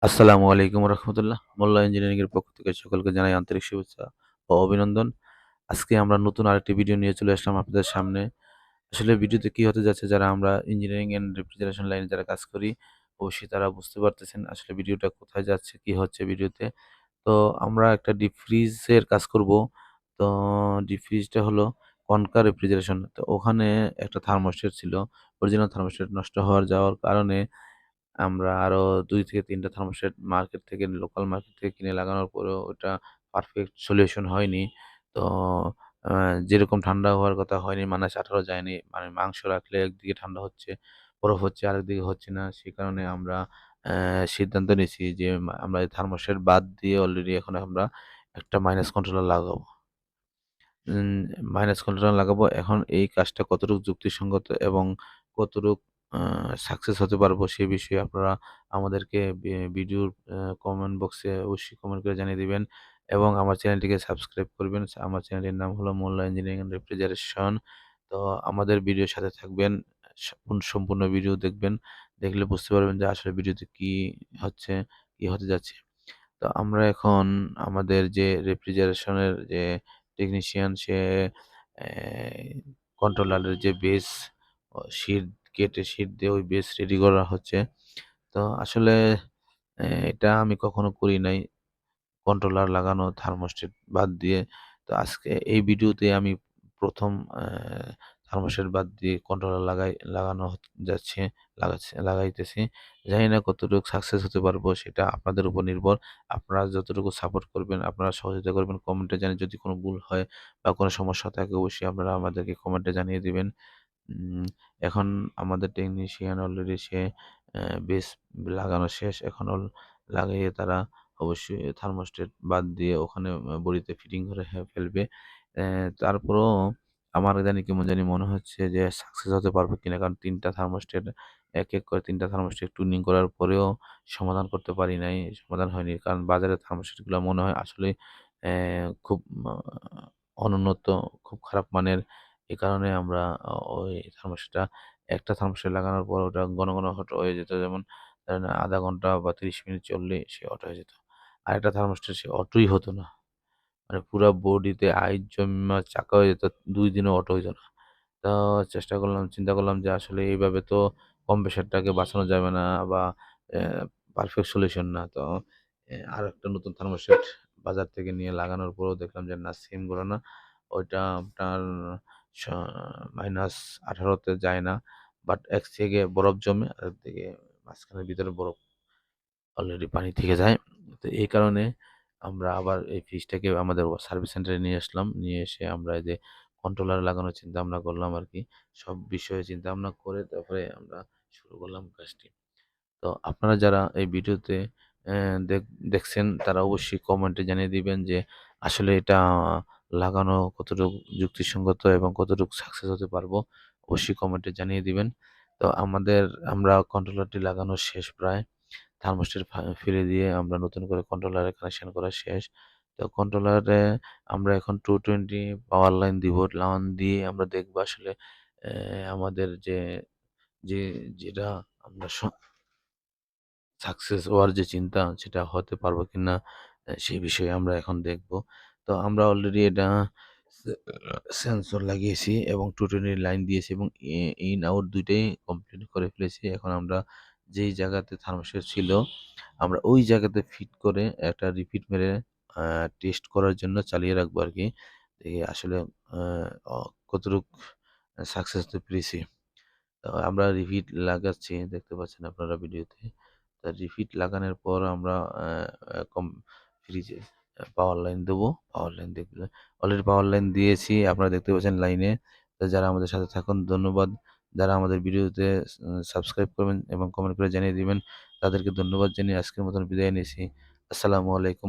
আসসালামু আলাইকুম রহমতুল্লাহ। মোল্লা ইঞ্জিনিয়ারিং এর পক্ষ থেকে সকলকে জানাই আন্তরিক শুভেচ্ছা ও অভিনন্দন। আজকে আমরা নতুন আরেকটি ভিডিও নিয়ে চলে আসলাম আপনাদের সামনে। আসলে ভিডিওতে কি হতে যাচ্ছে, যারা আমরা ইঞ্জিনিয়ারিং এন্ড রেফ্রিজারেশন লাইনে যারা কাজ করি, অবশ্যই তারা বুঝতে পারতেছেন আসলে ভিডিওটা কোথায় যাচ্ছে, কি হচ্ছে ভিডিওতে। তো আমরা একটা ডিপ ফ্রিজের কাজ করব। তো ডিপ ফ্রিজটা হলো কনকা রেফ্রিজারেশন। তো ওখানে একটা থার্মোস্টেট ছিল। অরিজিনাল থার্মোস্টেট নষ্ট যাওয়ার কারণে আমরা আরো ২ থেকে ৩ টা থার্মোস্টেট মার্কেট থেকে লোকাল মার্কেট থেকে কিনে লাগানোর পরেও ওটা পারফেক্ট সলিউশন হয়নি। তো আ যেরকম ঠান্ডা হওয়ার কথা হয়নি, -18 যায়নি। মানে মাংস রাখলে একদিকে ঠান্ডা হচ্ছে, বরফ হচ্ছে, আরেকদিকে হচ্ছে না। সে কারণে আমরা সিদ্ধান্ত নিছি যে আমরা এই থার্মোস্টেট বাদ দিয়ে অলরেডি এখন আমরা একটা মাইনাস কন্ট্রোলার লাগাবো। উম মাইনাস কন্ট্রোলার লাগাবো। এখন এই কাজটা কতটুকু যুক্তিসঙ্গত এবং কতটুক আ সাকসেস হতে পারবো সে বিষয়ে আপনারা আমাদেরকে ভিডিওর কমেন্ট বক্সে অবশ্যই কমেন্ট করে জানিয়ে দিবেন এবং আমার চ্যানেলটিকে সাবস্ক্রাইব করবেন। আমার চ্যানেলটির নাম হলো মোল্লা ইঞ্জিনিয়ারিং অ্যান্ড রেফ্রিজারেশন। তো আমাদের ভিডিওর সাথে থাকবেন। সম্পূর্ণ ভিডিও দেখবেন। দেখলে বুঝতে পারবেন যে আসলে ভিডিওতে কি হচ্ছে, কি হতে যাচ্ছে। তো আমরা এখন আমাদের যে রেফ্রিজারেশনের যে টেকনিশিয়ান, সে কন্ট্রোলারের যে বেস শিট কেটে শিট দিয়ে ওই বেস রেডি করা হচ্ছে। তো আসলে এটা আমি কখনো করি নাই। কন্ট্রোলার লাগানো থার্মোস্টেট বাদ দিয়ে। তো আজকে এই ভিডিওতে আমি ১ম থার্মোস্টেট বাদ দিয়ে কন্ট্রোলার লাগানো যাচ্ছে, লাগাইতেছি। জানি না কতটুকু সাকসেস হতে পারবো, সেটা আপনাদের উপর নির্ভর। আপনারা যতটুকু সাপোর্ট করবেন, আপনারা সহযোগিতা করবেন, কমেন্টে জানিয়ে যদি কোনো ভুল হয় বা কোনো সমস্যা থাকে অবশ্যই আপনারা আমাদেরকে কমেন্টে জানিয়ে দিবেন। উম এখন আমাদের টেকনিশিয়ান অলরেডি সে বেস লাগানো শেষ। এখন লাগিয়ে তারা অবশ্যই থার্মোস্টেট বাদ দিয়ে ওখানে বডিতে ফিটিং করে ফেলবে। তারপরেও আমার জানি কেমন জানি মনে হচ্ছে যে সাকসেস হতে পারবো কিনা। কারণ ৩ টা থার্মোস্টেট এক করে ৩ টা থার্মোস্টেট টুনিং করার পরেও সমাধান করতে পারি নাই। সমাধান হয়নি। কারণ বাজারের থার্মোস্টেটগুলো মনে হয় আসলেই খুব অনুন্নত, খুব খারাপ মানের। এ কারণে আমরা ওই থার্মোস্টেটটা একটা থার্মোস্টেট লাগানোর পর ওটা ঘন, ঘন হট হয়ে যেত। যেমন ধরেন ০.৫ ঘন্টা বা ৩০ মিনিট চললেই সে অটো হয়ে যেত। আরেকটা থার্মোস্টেট সে অটোই হতো না। মানে পুরা বডিতে আইস জইমা চাকা হয়ে যেত। ২ দিনেও অটো হইত না। তো চেষ্টা করলাম, চিন্তা করলাম যে আসলে এইভাবে তো কম্প্রেসারটাকে বাঁচানো যাবে না বা অ্যা পারফেক্ট সলিউশন না। তো আরেকটা নতুন থার্মোস্টেট বাজার থেকে নিয়ে লাগানোর পরেও দেখলাম যে না, সেম ঘটনা। ওইটা আপনার স -18 তে যায় না। বাট একদিকে বরফ জমে, আরেকদিকে মাঝখানের ভিতরে বরফ অলরেডি পানি থেকে যায়। তো এই কারণে আমরা আবার এই ফ্রিজটাকে আমাদের সার্ভিস সেন্টারে নিয়ে আসলাম। নিয়ে এসে আমরা এই যে কন্ট্রোলার লাগানোর চিন্তাভাবনা করলাম আরকি। সব বিষয়ে চিন্তাভাবনা করে তারপরে আমরা শুরু করলাম কাজটি। তো আপনারা যারা এই ভিডিওতে অ্যা দেখছেন তারা অবশ্যই কমেন্টে জানিয়ে দিবেন যে আসলে এটা লাগানো কতটুকু যুক্তিসঙ্গত এবং কতটুকু সাকসেস হতে পারবো। অবশ্যই কমেন্টে জানিয়ে দিবেন। তো আমরা কন্ট্রোলারটি লাগানো শেষ প্রায়। থার্মোস্টেট ফিরে দিয়ে আমরা নতুন করে কন্ট্রোলারে কানেকশন করা শেষ। তো কন্ট্রোলারে আমরা এখন 220 পাওয়ার লাইন দিব। লাইন দিয়ে আমরা দেখব আসলে আমাদের যে যেটা আমরা সাকসেস হওয়ার যে চিন্তা সেটা হতে পারবো কিনা, সেই বিষয়ে আমরা এখন দেখব। তো আমরা অলরেডি এটা সে সেন্সর লাগিয়েছি এবং 220 লাইন দিয়েছি এবং ইন আউট ২ টাই কমপ্লিট করে ফেলেছি। এখন আমরা যেই জায়গাতে থার্মোস্টেট ছিল, আমরা ওই জায়গাতে ফিট করে একটা রিপিট মেরে আ টেস্ট করার জন্য চালিয়ে রাখবো আরকি। দেখি আসলে আ অ কতটুক সাকসেস হতে পেরেছি। তো আমরা রিপিট লাগাচ্ছি, দেখতে পাচ্ছেন আপনারা ভিডিওতে। তো রিপিট লাগানোর পর আমরা আ আ কম ফ্রিজে পাওয়ার লাইন দেবো। পাওয়ার লাইন দেখলে অলরেডি পাওয়ার লাইন দিয়েছি। আপনারা দেখতে পাচ্ছেন লাইনে। তো যারা আমাদের সাথে থাকুন ধন্যবাদ। যারা আমাদের ভিডিওতে সাবস্ক্রাইব করবেন এবং কমেন্ট করে জানিয়ে দিবেন, তাদেরকে ধন্যবাদ জানিয়ে আজকের মতন বিদায় নিচ্ছি। আসসালামু আলাইকুম।